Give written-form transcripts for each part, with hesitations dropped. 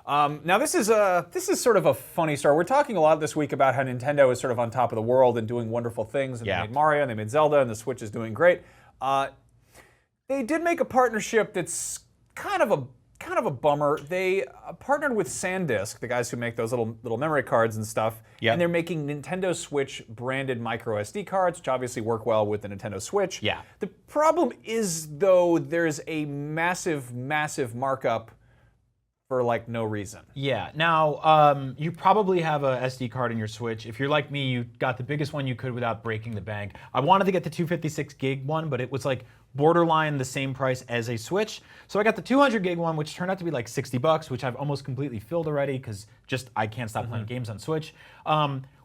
Now this is sort of a funny story. We're talking a lot this week about how Nintendo is sort of on top of the world and doing wonderful things. And they made Mario, and they made Zelda, and the Switch is doing great. They did make a partnership that's kind of a bummer. They partnered with SanDisk, the guys who make those little memory cards and stuff, and they're making Nintendo Switch branded micro SD cards, which obviously work well with the Nintendo Switch. Yeah. The problem is, though, there's a massive, massive markup for like no reason. Yeah. Now, you probably have a SD card in your Switch. If you're like me, you got the biggest one you could without breaking the bank. I wanted to get the 256 gig one, but it was like borderline the same price as a Switch. So I got the 200 gig one, which turned out to be like $60, which I've almost completely filled already because just I can't stop playing games on Switch.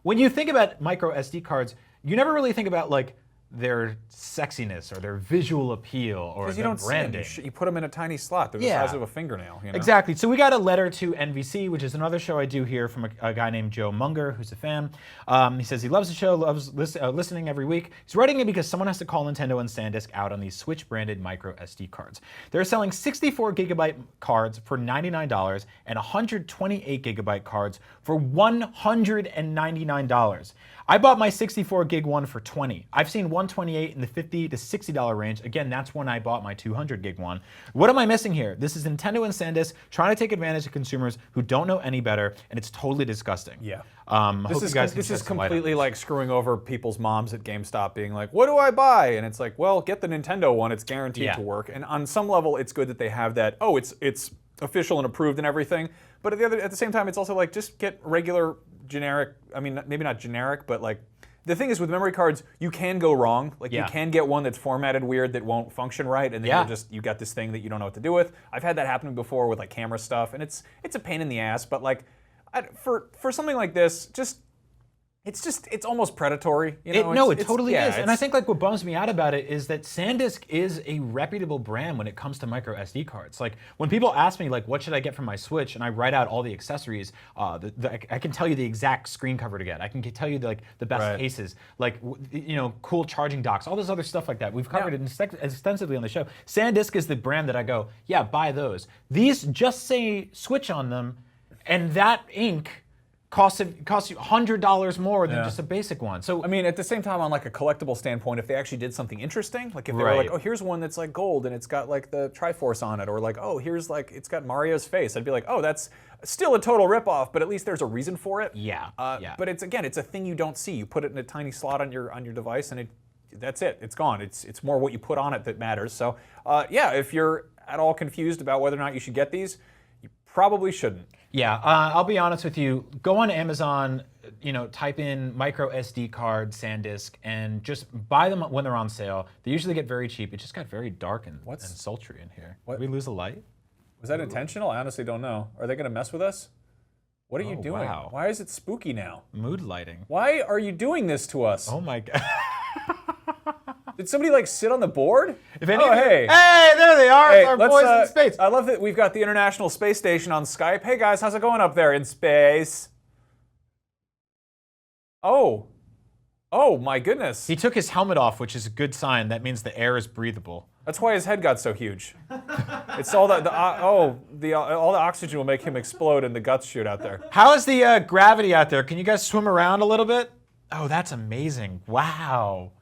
When you think about micro SD cards, you never really think about like their sexiness or their visual appeal or their branding. You put them in a tiny slot. They're the size of a fingernail. You know? Exactly. So we got a letter to NVC, which is another show I do here from a guy named Joe Munger, who's a fan. He says he loves the show, loves listening every week. He's writing it because someone has to call Nintendo and SanDisk out on these Switch-branded micro SD cards. They're selling 64 gigabyte cards for $99 and 128 gigabyte cards for $199. I bought my 64 gig one for $20. I've seen 128 in the $50 to $60 range. Again, that's when I bought my 200 gig one. What am I missing here? This is Nintendo and SanDisk trying to take advantage of consumers who don't know any better, and it's totally disgusting. Yeah. This is completely like screwing over people's moms at GameStop being like, what do I buy? And it's like, well, get the Nintendo one. It's guaranteed to work. And on some level, it's good that they have that, oh, it's official and approved and everything. But at the same time, it's also like, just get regular generic, I mean, maybe not generic, but like, the thing is with memory cards, you can go wrong. Like you can get one that's formatted weird that won't function right, and then you got this thing that you don't know what to do with. I've had that happen before with like camera stuff, and it's a pain in the ass. But like, for something like this, it's almost predatory. You know? It totally is. And I think like what bums me out about it is that SanDisk is a reputable brand when it comes to micro SD cards. Like when people ask me like, what should I get for my Switch? And I write out all the accessories, I can tell you the exact screen cover to get. I can tell you the best cases, like cool charging docks, all this other stuff like that. We've covered it extensively on the show. SanDisk is the brand that I go, yeah, buy those. These just say Switch on them, and that ink costs you $100 more than just a basic one. So I mean, at the same time, on like a collectible standpoint, if they actually did something interesting, like if they were like, oh, here's one that's like gold and it's got like the Triforce on it, or like, oh, here's like it's got Mario's face, I'd be like, oh, that's still a total ripoff, but at least there's a reason for it. But it's a thing you don't see. You put it in a tiny slot on your device, and that's it. It's gone. It's more what you put on it that matters. So if you're at all confused about whether or not you should get these, you probably shouldn't. Yeah, I'll be honest with you. Go on Amazon, type in micro SD card, SanDisk, and just buy them when they're on sale. They usually get very cheap. It just got very dark and sultry in here. Did we lose a light? Was that intentional? I honestly don't know. Are they going to mess with us? What are you doing? Wow. Why is it spooky now? Mood lighting. Why are you doing this to us? Oh my God. Did somebody like sit on the board? Hey, there they are. It's our boys in space. I love that we've got the International Space Station on Skype. Hey guys, how's it going up there in space? Oh my goodness. He took his helmet off, which is a good sign. That means the air is breathable. That's why his head got so huge. It's all all the oxygen will make him explode and the guts shoot out there. How is the gravity out there? Can you guys swim around a little bit? Oh, that's amazing. Wow.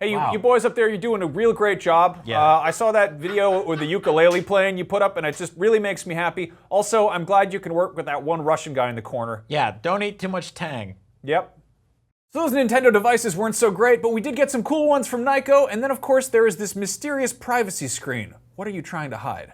Hey, you boys up there, you're doing a real great job. Yeah. I saw that video with the ukulele playing you put up, and it just really makes me happy. Also, I'm glad you can work with that one Russian guy in the corner. Yeah, don't eat too much Tang. Yep. So those Nintendo devices weren't so great, but we did get some cool ones from Nyko, and then of course there is this mysterious privacy screen. What are you trying to hide?